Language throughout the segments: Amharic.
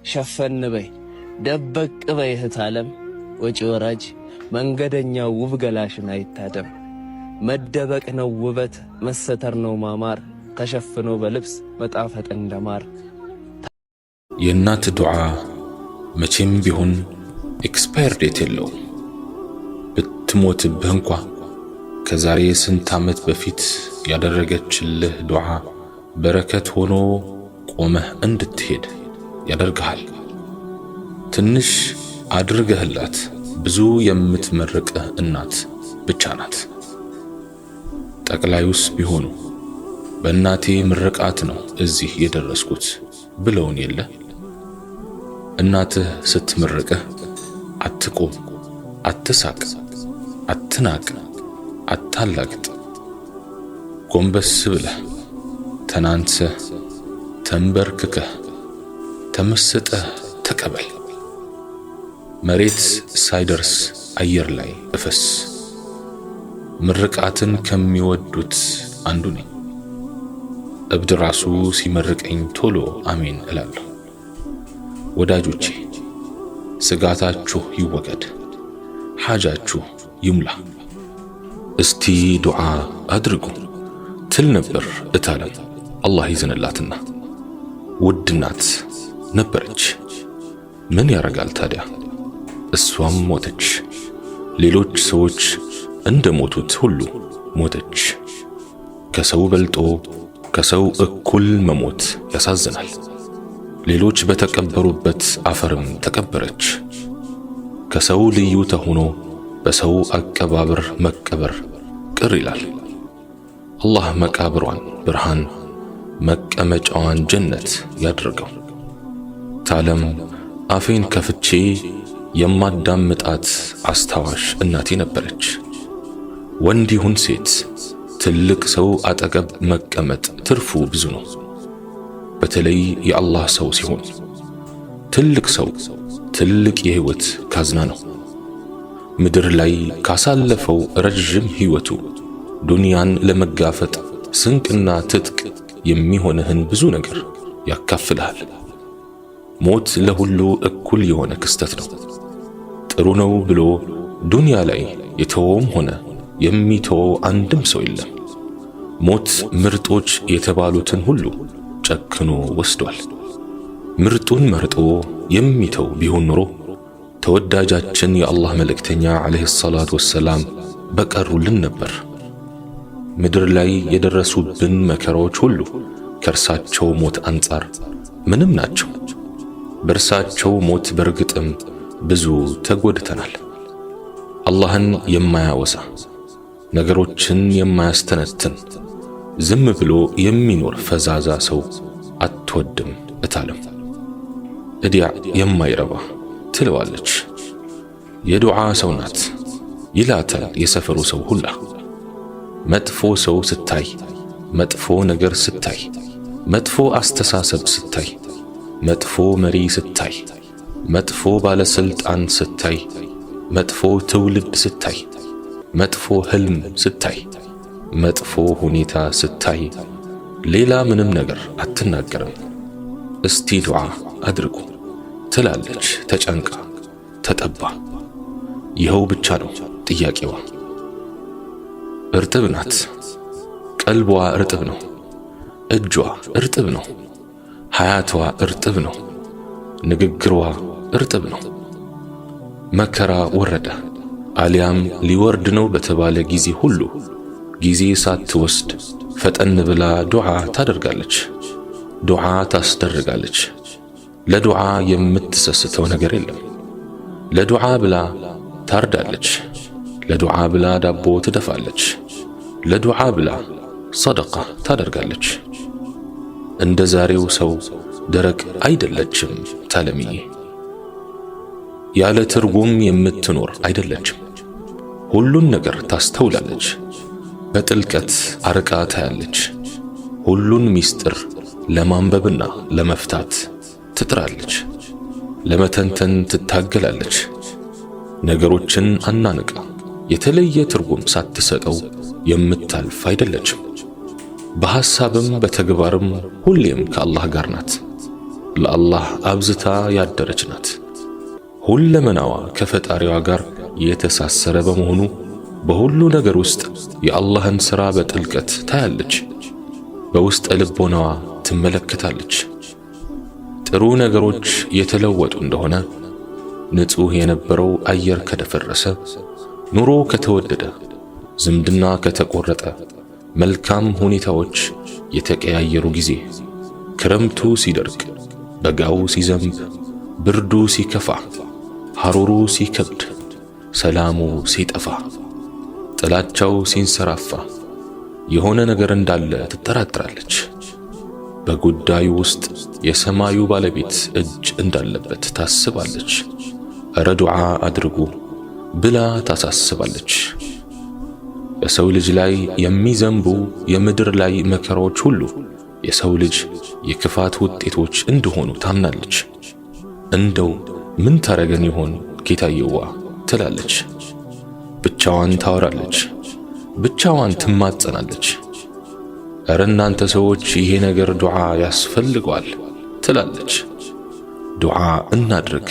ሸፈን በይ ደበቅ በይ እህት ዓለም ወጪ ወራጅ መንገደኛው ውብ ገላሽን አይታደም። መደበቅ ነው ውበት መሰተር ነው ማማር ተሸፍኖ በልብስ መጣፈጥ እንደማር። የእናት ዱዓ መቼም ቢሆን ኤክስፓየር ዴት የለውም። ብትሞትብህ እንኳ ከዛሬ ስንት ዓመት በፊት ያደረገችልህ ዱዓ በረከት ሆኖ ቆመህ እንድትሄድ ያደርግሃል። ትንሽ አድርገህላት ብዙ የምትመርቅህ እናት ብቻ ናት። ጠቅላዩስ ቢሆኑ በእናቴ ምርቃት ነው እዚህ የደረስኩት ብለውን የለ። እናትህ ስትመርቅህ አትቆም፣ አትሳቅ፣ አትናቅ፣ አታላግጥ። ጎንበስ ብለህ ተናንሰህ ተንበርክከህ ተመስጠህ ተቀበል። መሬት ሳይደርስ አየር ላይ እፈስ። ምርቃትን ከሚወዱት አንዱ ነኝ። እብድ ራሱ ሲመርቀኝ ቶሎ አሜን እላለሁ። ወዳጆቼ ስጋታችሁ ይወገድ፣ ሓጃችሁ ይሙላ። እስቲ ዱዓ አድርጉ ትል ነበር እታለም አላህ ይዘንላትና። ውድ እናት ነበረች። ምን ያረጋል ታዲያ እሷም ሞተች። ሌሎች ሰዎች እንደ ሞቱት ሁሉ ሞተች። ከሰው በልጦ ከሰው እኩል መሞት ያሳዝናል። ሌሎች በተቀበሩበት አፈርም ተቀበረች። ከሰው ልዩ ተሆኖ በሰው አቀባበር መቀበር ቅር ይላል። አላህ መቃብሯን ብርሃን መቀመጫዋን ጀነት ያድርገው። ታለም አፌን ከፍቼ የማዳምጣት አስታዋሽ እናቴ ነበረች። ወንድ ይሁን ሴት ትልቅ ሰው አጠገብ መቀመጥ ትርፉ ብዙ ነው። በተለይ የአላህ ሰው ሲሆን ትልቅ ሰው ትልቅ የህይወት ካዝና ነው። ምድር ላይ ካሳለፈው ረጅም ህይወቱ ዱንያን ለመጋፈጥ ስንቅና ትጥቅ የሚሆንህን ብዙ ነገር ያካፍልሃል። ሞት ለሁሉ እኩል የሆነ ክስተት ነው። ጥሩ ነው ብሎ ዱንያ ላይ የተወውም ሆነ የሚተወው አንድም ሰው የለም። ሞት ምርጦች የተባሉትን ሁሉ ጨክኖ ወስዷል። ምርጡን መርጦ የሚተው ቢሆን ኖሮ ተወዳጃችን የአላህ መልእክተኛ ዓለይሂ ሰላቱ ወሰላም በቀሩልን ነበር። ምድር ላይ የደረሱብን መከራዎች ሁሉ ከእርሳቸው ሞት አንጻር ምንም ናቸው። በእርሳቸው ሞት በርግጥም ብዙ ተጎድተናል። አላህን የማያወሳ ነገሮችን የማያስተነትን ዝም ብሎ የሚኖር ፈዛዛ ሰው አትወድም እታለም። እዲያ የማይረባ ትለዋለች። የዱዓ ሰው ናት ይላታል የሰፈሩ ሰው ሁላ። መጥፎ ሰው ስታይ፣ መጥፎ ነገር ስታይ፣ መጥፎ አስተሳሰብ ስታይ፣ መጥፎ መሪ ስታይ፣ መጥፎ ባለስልጣን ስታይ፣ መጥፎ ትውልድ ስታይ፣ መጥፎ ህልም ስታይ፣ መጥፎ ሁኔታ ስታይ ሌላ ምንም ነገር አትናገርም። እስቲ ዱዓ አድርጉ ትላለች ተጨንቃ ተጠባ። ይኸው ብቻ ነው ጥያቄዋ። እርጥብ ናት፣ ቀልቧ እርጥብ ነው፣ እጇ እርጥብ ነው፣ ሐያቷ እርጥብ ነው፣ ንግግሯ እርጥብ ነው። መከራ ወረደ አሊያም ሊወርድ ነው በተባለ ጊዜ ሁሉ ጊዜ ሳትወስድ ፈጠን ብላ ዱዓ ታደርጋለች፣ ዱዓ ታስደርጋለች። ለዱዓ የምትሰስተው ነገር የለም። ለዱዓ ብላ ታርዳለች፣ ለዱዓ ብላ ዳቦ ትደፋለች፣ ለዱዓ ብላ ሰደቃ ታደርጋለች። እንደ ዛሬው ሰው ደረቅ አይደለችም ታለምዬ። ያለ ትርጉም የምትኖር አይደለችም። ሁሉን ነገር ታስተውላለች፣ በጥልቀት አርቃ ታያለች። ሁሉን ሚስጥር ለማንበብና ለመፍታት ትጥራለች፣ ለመተንተን ትታገላለች። ነገሮችን አናንቃ የተለየ ትርጉም ሳትሰጠው የምታልፍ አይደለችም። በሐሳብም በተግባርም ሁሌም ከአላህ ጋር ናት። ለአላህ አብዝታ ያደረች ናት። ሁለመናዋ ከፈጣሪዋ ጋር የተሳሰረ በመሆኑ በሁሉ ነገር ውስጥ የአላህን ሥራ በጥልቀት ታያለች፣ በውስጥ ልቦናዋ ትመለከታለች። ጥሩ ነገሮች የተለወጡ እንደሆነ፣ ንጹሕ የነበረው አየር ከደፈረሰ፣ ኑሮ ከተወደደ፣ ዝምድና ከተቆረጠ፣ መልካም ሁኔታዎች የተቀያየሩ ጊዜ፣ ክረምቱ ሲደርቅ፣ በጋው ሲዘንብ፣ ብርዱ ሲከፋ፣ ሐሩሩ ሲከብድ፣ ሰላሙ ሲጠፋ፣ ጥላቻው ሲንሰራፋ የሆነ ነገር እንዳለ ትጠራጥራለች። በጉዳዩ ውስጥ የሰማዩ ባለቤት እጅ እንዳለበት ታስባለች። እረ ዱዓ አድርጉ ብላ ታሳስባለች። በሰው ልጅ ላይ የሚዘንቡ የምድር ላይ መከራዎች ሁሉ የሰው ልጅ የክፋት ውጤቶች እንደሆኑ ታምናለች። እንደው ምን ታረገን ይሆን ጌታዬዋ ትላለች። ብቻዋን ታወራለች፣ ብቻዋን ትማጸናለች። እረ እናንተ ሰዎች ይሄ ነገር ዱዓ ያስፈልገዋል ትላለች። ዱዓ እናድርግ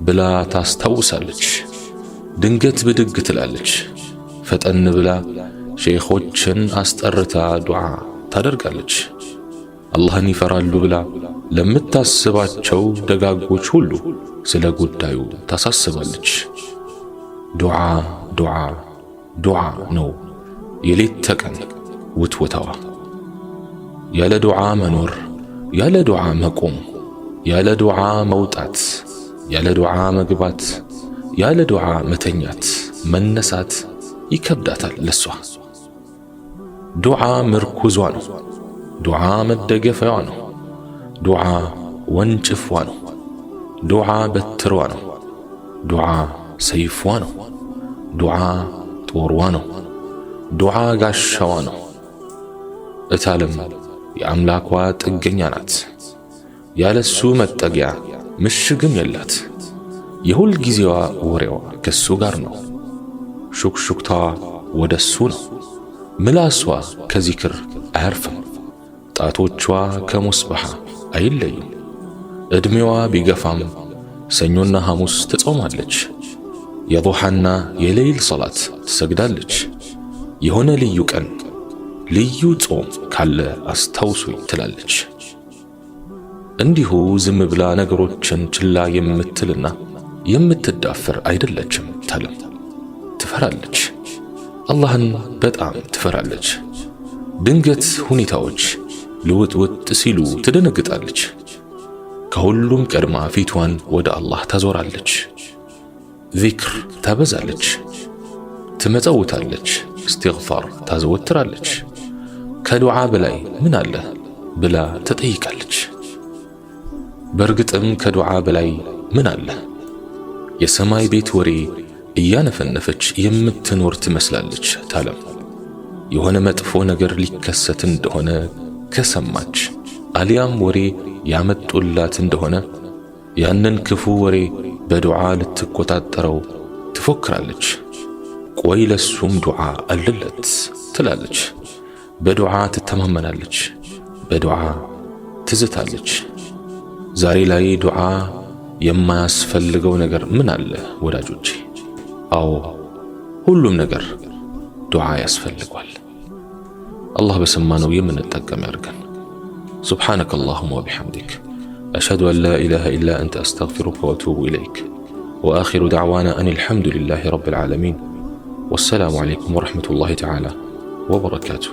ብላ ታስታውሳለች። ድንገት ብድግ ትላለች። ፈጠን ብላ ሼኾችን አስጠርታ ዱዓ ታደርጋለች። አላህን ይፈራሉ ብላ ለምታስባቸው ደጋጎች ሁሉ ስለ ጉዳዩ ታሳስባለች። ዱዓ ዱዓ ዱዓ ነው የሌት ተቀን ውትወታዋ። ያለ ዱዓ መኖር፣ ያለ ዱዓ መቆም፣ ያለ ዱዓ መውጣት፣ ያለ ዱዓ መግባት፣ ያለ ዱዓ መተኛት መነሳት ይከብዳታል ለሷ። ዱዓ ምርኩዟ ነው። ዱዓ መደገፊያዋ ነው። ዱዓ ወንጭፏ ነው። ዱዓ በትሯ ነው። ዱዓ ሰይፏ ነው። ዱዓ ጦርዋ ነው። ዱዓ ጋሻዋ ነው። እታለም የአምላኳ ጥገኛ ናት። ያለሱ መጠጊያ ምሽግም የላት። የሁል ጊዜዋ ወሬዋ ከሱ ጋር ነው። ሹክሹክታዋ ወደሱ ነው። ምላሷ ከዚክር አያርፍም። ጣቶቿ ከሙስባሓ አይለዩም። ዕድሜዋ ቢገፋም ሰኞና ሐሙስ ትጾማለች። የዱሓና የሌይል ሰላት ትሰግዳለች። የሆነ ልዩ ቀን ልዩ ጾም ካለ አስታውሱኝ ትላለች። እንዲሁ ዝም ብላ ነገሮችን ችላ የምትልና የምትዳፈር አይደለችም። ታለም ትፈራለች። አላህን በጣም ትፈራለች። ድንገት ሁኔታዎች ልውጥውጥ ሲሉ ትደነግጣለች። ከሁሉም ቀድማ ፊቷን ወደ አላህ ታዞራለች። ዚክር ታበዛለች፣ ትመጸውታለች፣ እስትግፋር ታዘወትራለች። ከዱዓ በላይ ምን አለ ብላ ትጠይቃለች። በእርግጥም ከዱዓ በላይ ምን አለ? የሰማይ ቤት ወሬ እያነፈነፈች የምትኖር ትመስላለች። ታለም የሆነ መጥፎ ነገር ሊከሰት እንደሆነ ከሰማች አሊያም ወሬ ያመጡላት እንደሆነ ያንን ክፉ ወሬ በዱዓ ልትቆጣጠረው ትፎክራለች። ቆይ ለሱም ዱዓ አለለት ትላለች። በዱዓ ትተማመናለች፣ በዱዓ ትዝታለች። ዛሬ ላይ ዱዓ የማያስፈልገው ነገር ምን አለ ወዳጆቼ? አዎ ሁሉም ነገር ዱዓ ያስፈልጓል። አላህ በሰማነው የምንጠቀም ያድርገን። سبحانك اللهم وبحمدك أشهد أن لا إله إلا أنت أستغفرك وأتوب إليك وآخر دعوانا أن الحمد لله رب العالمين والسلام عليكم ورحمة الله تعالى وبركاته.